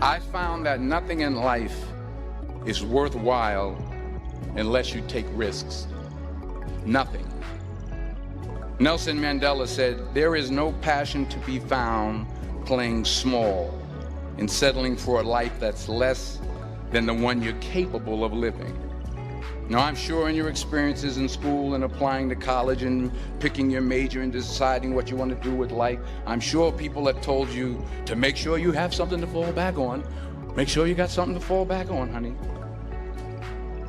I found that nothing in life is worthwhile unless you take risks. Nothing. Nelson Mandela said, "There is no passion to be found playing small and settling for a life that's less than the one you're capable of living." Now, I'm sure in your experiences in school and applying to college and picking your major and deciding what you want to do with life, I'm sure people have told you to make sure you have something to fall back on. Make sure you got something to fall back on, honey.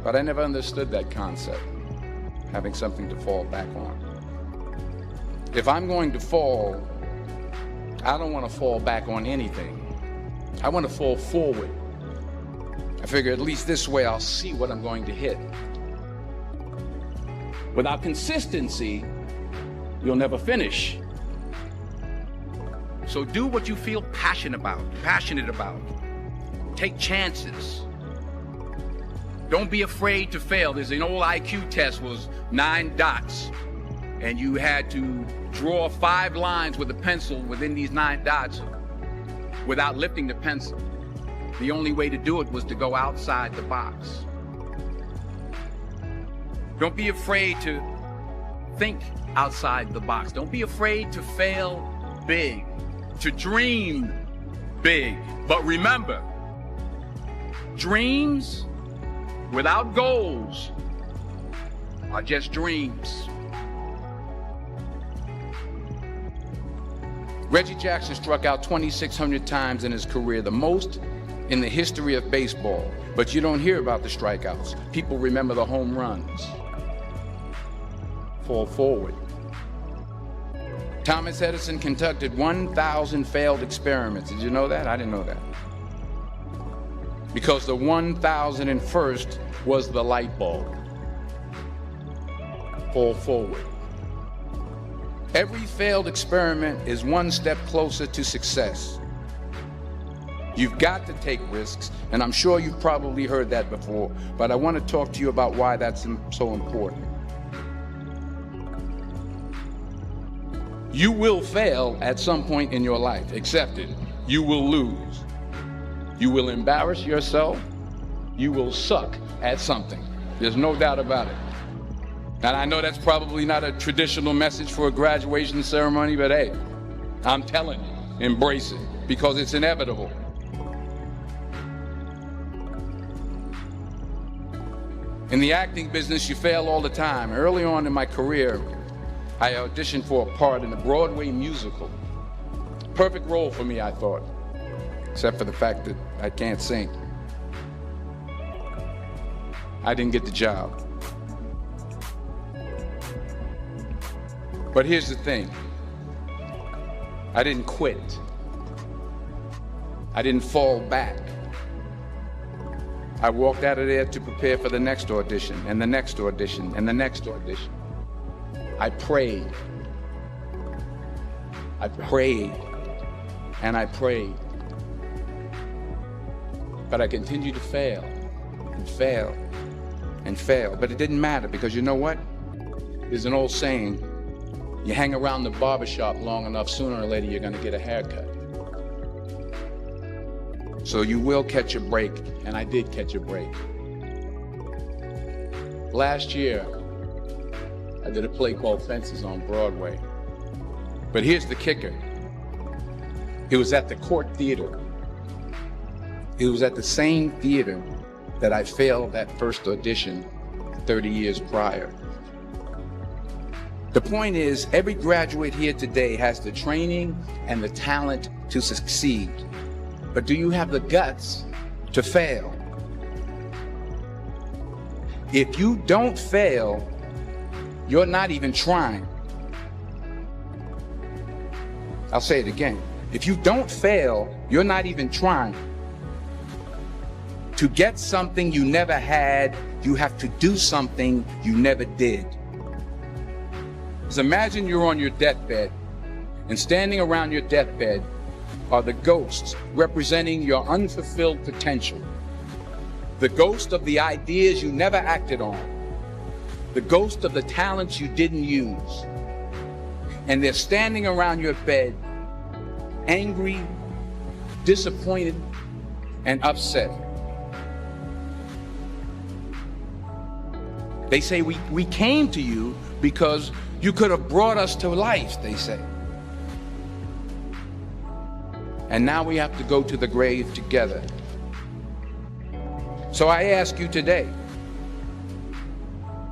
But I never understood that concept, having something to fall back on. If I'm going to fall, I don't want to fall back on anything. I want to fall forward. I figure at least this way I'll see what I'm going to hit. Without consistency, you'll never finish. So do what you feel passionate about. Take chances. Don't be afraid to fail. There's an old IQ test, was 9 dots, and you had to draw 5 lines with a pencil within these 9 dots without lifting the pencil. The only way to do it was to go outside the box. Don't be afraid to think outside the box. Don't be afraid to fail big, to dream big. But remember, dreams without goals are just dreams. Reggie Jackson struck out 2,600 times in his career, the most in the history of baseball. But you don't hear about the strikeouts. People remember the home runs. Fall forward. Thomas Edison conducted 1,000 failed experiments. Did you know that? I didn't know that. Because the 1,001st was the light bulb. Fall forward. Every failed experiment is one step closer to success. You've got to take risks, and I'm sure you've probably heard that before, but I want to talk to you about why that's so important. You will fail at some point in your life. Accept it. You will lose. You will embarrass yourself. You will suck at something. There's no doubt about it. And I know that's probably not a traditional message for a graduation ceremony, but hey, I'm telling you, embrace it, because it's inevitable. In the acting business, you fail all the time. Early on in my career, I auditioned for a part in a Broadway musical. Perfect role for me, I thought, except for the fact that I can't sing. I didn't get the job. But here's the thing. I didn't quit. I didn't fall back. I walked out of there to prepare for the next audition, and the next audition, and the next audition. I prayed. I prayed, and I prayed. But I continued to fail, and fail, and fail. But it didn't matter, because you know what? There's an old saying, you hang around the barbershop long enough, sooner or later you're gonna get a haircut. So you will catch a break, and I did catch a break. Last year, I did a play called Fences on Broadway. But here's the kicker. It was at the Court Theater. It was at the same theater that I failed that first audition 30 years prior. The point is, every graduate here today has the training and the talent to succeed. But do you have the guts to fail? If you don't fail, you're not even trying. I'll say it again. If you don't fail, you're not even trying. To get something you never had, you have to do something you never did. So imagine you're on your deathbed, and standing around your deathbed are the ghosts representing your unfulfilled potential. The ghost of the ideas you never acted on. The ghost of the talents you didn't use. And they're standing around your bed, angry, disappointed, and upset. They say we came to you because you could have brought us to life, they say. And now we have to go to the grave together. So I ask you today,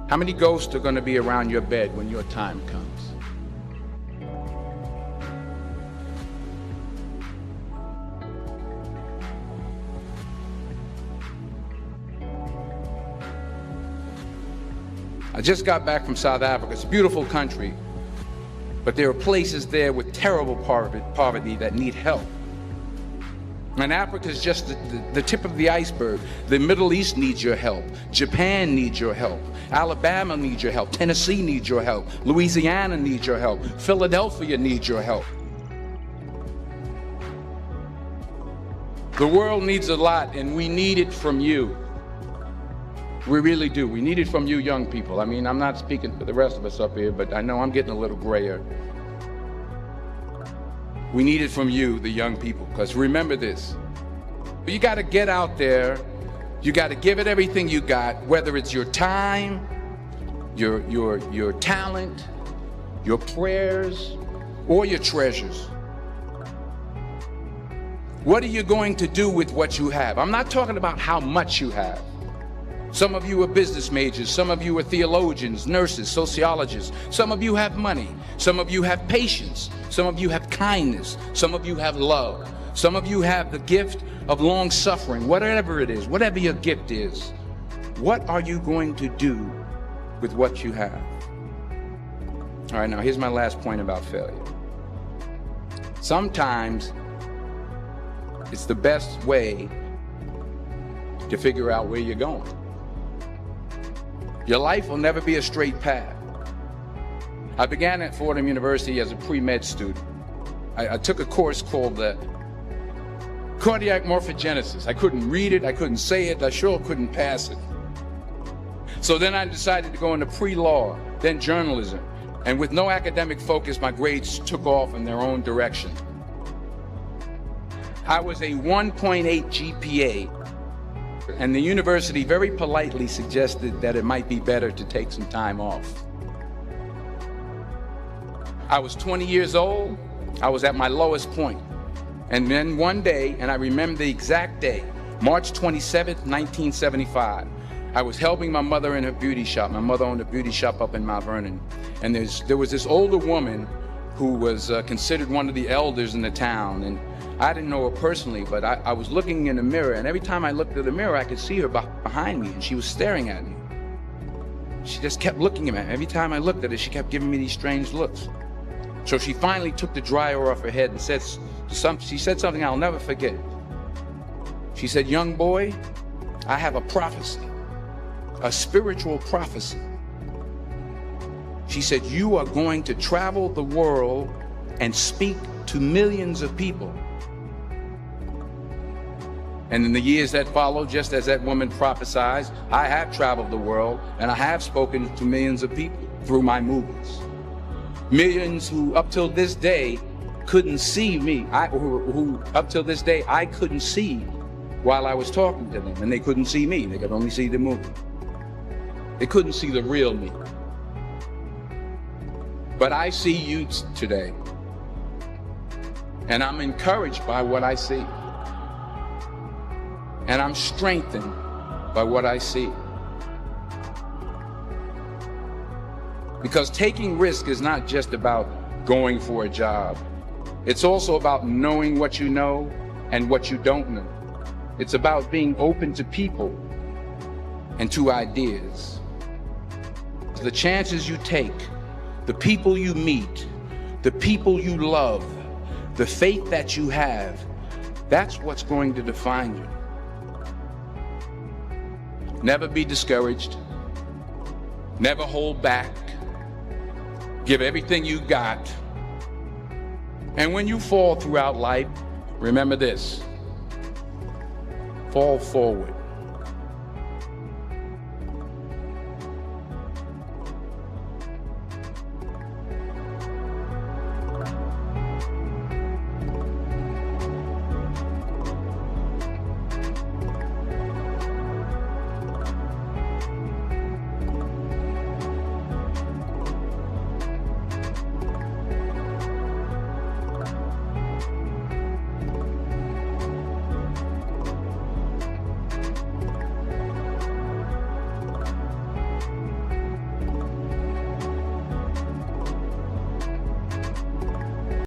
how many ghosts are going to be around your bed when your time comes? I just got back from South Africa. It's a beautiful country, but there are places there with terrible poverty that need help. And Africa is just the tip of the iceberg. The Middle East needs your help. Japan needs your help. Alabama needs your help. Tennessee needs your help. Louisiana needs your help. Philadelphia needs your help. The world needs a lot, and we need it from you. We really do. We need it from you young people. I mean, I'm not speaking for the rest of us up here, but I know I'm getting a little grayer. We need it from you, the young people, because remember this. You got to get out there. You got to give it everything you got, whether it's your time, your talent, your prayers, or your treasures. What are you going to do with what you have? I'm not talking about how much you have. Some of you are business majors, some of you are theologians, nurses, sociologists. Some of you have money, some of you have patience, some of you have kindness, some of you have love, some of you have the gift of long suffering. Whatever it is, whatever your gift is, what are you going to do with what you have? All right, now here's my last point about failure. Sometimes it's the best way to figure out where you're going. Your life will never be a straight path. I began at Fordham University as a pre-med student. I took a course called the cardiac morphogenesis. I couldn't read it, I couldn't say it, I sure couldn't pass it. So then I decided to go into pre-law, then journalism. And with no academic focus, my grades took off in their own direction. I was a 1.8 GPA. And the university very politely suggested that it might be better to take some time off. I was 20 years old. I was at my lowest point. And then one day, and I remember the exact day, March 27th, 1975, I was helping my mother in her beauty shop. My mother owned a beauty shop up in Mount Vernon. And there was this older woman who was considered one of the elders in the town. And I didn't know her personally, but I was looking in the mirror, and every time I looked at the mirror, I could see her behind me, and she was staring at me. She just kept looking at me. Every time I looked at her, she kept giving me these strange looks. So she finally took the dryer off her head and she said something I'll never forget. She said, "Young boy, I have a prophecy, a spiritual prophecy." She said, "You are going to travel the world and speak to millions of people." And in the years that followed, just as that woman prophesied, I have traveled the world and I have spoken to millions of people through my movies. Millions who up till this day couldn't see me, who up till this day I couldn't see while I was talking to them, and they couldn't see me, they could only see the movie. They couldn't see the real me. But I see you today, and I'm encouraged by what I see. And I'm strengthened by what I see. Because taking risk is not just about going for a job. It's also about knowing what you know and what you don't know. It's about being open to people and to ideas. The chances you take, the people you meet, the people you love, the faith that you have, that's what's going to define you. Never be discouraged. Never hold back. Give everything you got. And when you fall throughout life, remember this: fall forward.